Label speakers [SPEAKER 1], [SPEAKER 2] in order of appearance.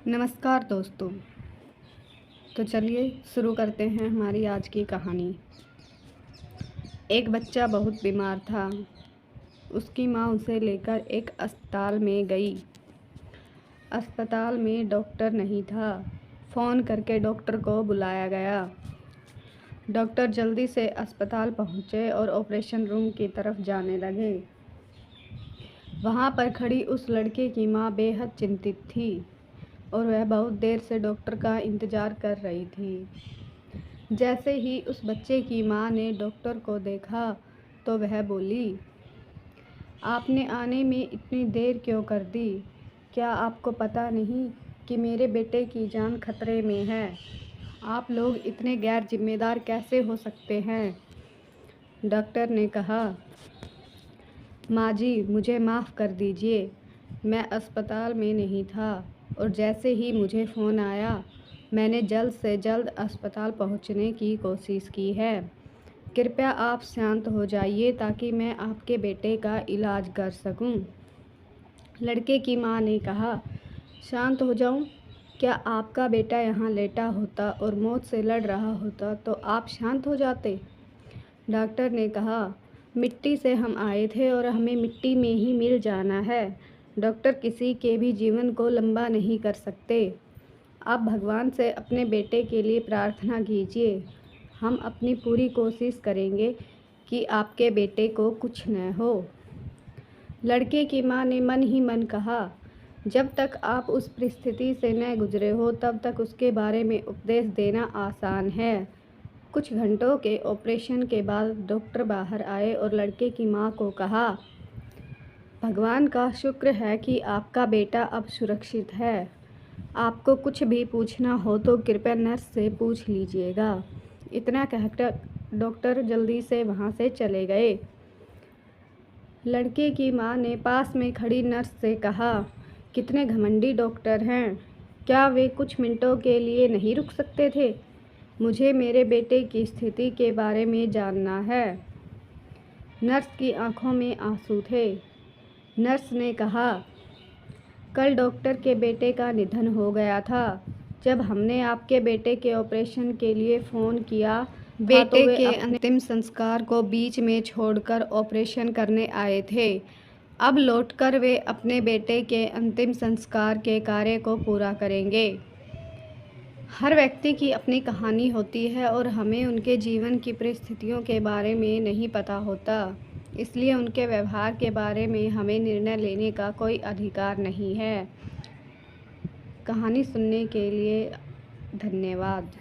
[SPEAKER 1] नमस्कार दोस्तों। तो चलिए शुरू करते हैं हमारी आज की कहानी। एक बच्चा बहुत बीमार था। उसकी माँ उसे लेकर एक अस्पताल में गई। अस्पताल में डॉक्टर नहीं था। फ़ोन करके डॉक्टर को बुलाया गया। डॉक्टर जल्दी से अस्पताल पहुँचे और ऑपरेशन रूम की तरफ जाने लगे। वहाँ पर खड़ी उस लड़के की माँ बेहद चिंतित थी और वह बहुत देर से डॉक्टर का इंतज़ार कर रही थी। जैसे ही उस बच्चे की माँ ने डॉक्टर को देखा तो वह बोली, आपने आने में इतनी देर क्यों कर दी? क्या आपको पता नहीं कि मेरे बेटे की जान खतरे में है? आप लोग इतने गैर जिम्मेदार कैसे हो सकते हैं? डॉक्टर ने कहा, माँ जी, मुझे माफ़ कर दीजिए। मैं अस्पताल में नहीं था और जैसे ही मुझे फ़ोन आया मैंने जल्द से जल्द अस्पताल पहुंचने की कोशिश की है। कृपया आप शांत हो जाइए ताकि मैं आपके बेटे का इलाज कर सकूं। लड़के की मां ने कहा, शांत हो जाऊं? क्या आपका बेटा यहाँ लेटा होता और मौत से लड़ रहा होता तो आप शांत हो जाते? डॉक्टर ने कहा, मिट्टी से हम आए थे और हमें मिट्टी में ही मिल जाना है। डॉक्टर किसी के भी जीवन को लंबा नहीं कर सकते। आप भगवान से अपने बेटे के लिए प्रार्थना कीजिए। हम अपनी पूरी कोशिश करेंगे कि आपके बेटे को कुछ न हो। लड़के की मां ने मन ही मन कहा, जब तक आप उस परिस्थिति से न गुजरे हो तब तक उसके बारे में उपदेश देना आसान है। कुछ घंटों के ऑपरेशन के बाद डॉक्टर बाहर आए और लड़के की मां को कहा, भगवान का शुक्र है कि आपका बेटा अब सुरक्षित है। आपको कुछ भी पूछना हो तो कृपया नर्स से पूछ लीजिएगा। इतना कहकर डॉक्टर जल्दी से वहाँ से चले गए। लड़के की माँ ने पास में खड़ी नर्स से कहा, कितने घमंडी डॉक्टर हैं। क्या वे कुछ मिनटों के लिए नहीं रुक सकते थे? मुझे मेरे बेटे की स्थिति के बारे में जानना है। नर्स की आंखों में आंसू थे। नर्स ने कहा, कल डॉक्टर के बेटे का निधन हो गया था। जब हमने आपके बेटे के ऑपरेशन के लिए फ़ोन किया बेटे के अंतिम संस्कार को बीच में छोड़कर ऑपरेशन करने आए थे। अब लौटकर वे अपने बेटे के अंतिम संस्कार के कार्य को पूरा करेंगे। हर व्यक्ति की अपनी कहानी होती है और हमें उनके जीवन की परिस्थितियों के बारे में नहीं पता होता, इसलिए उनके व्यवहार के बारे में हमें निर्णय लेने का कोई अधिकार नहीं है। कहानी सुनने के लिए धन्यवाद।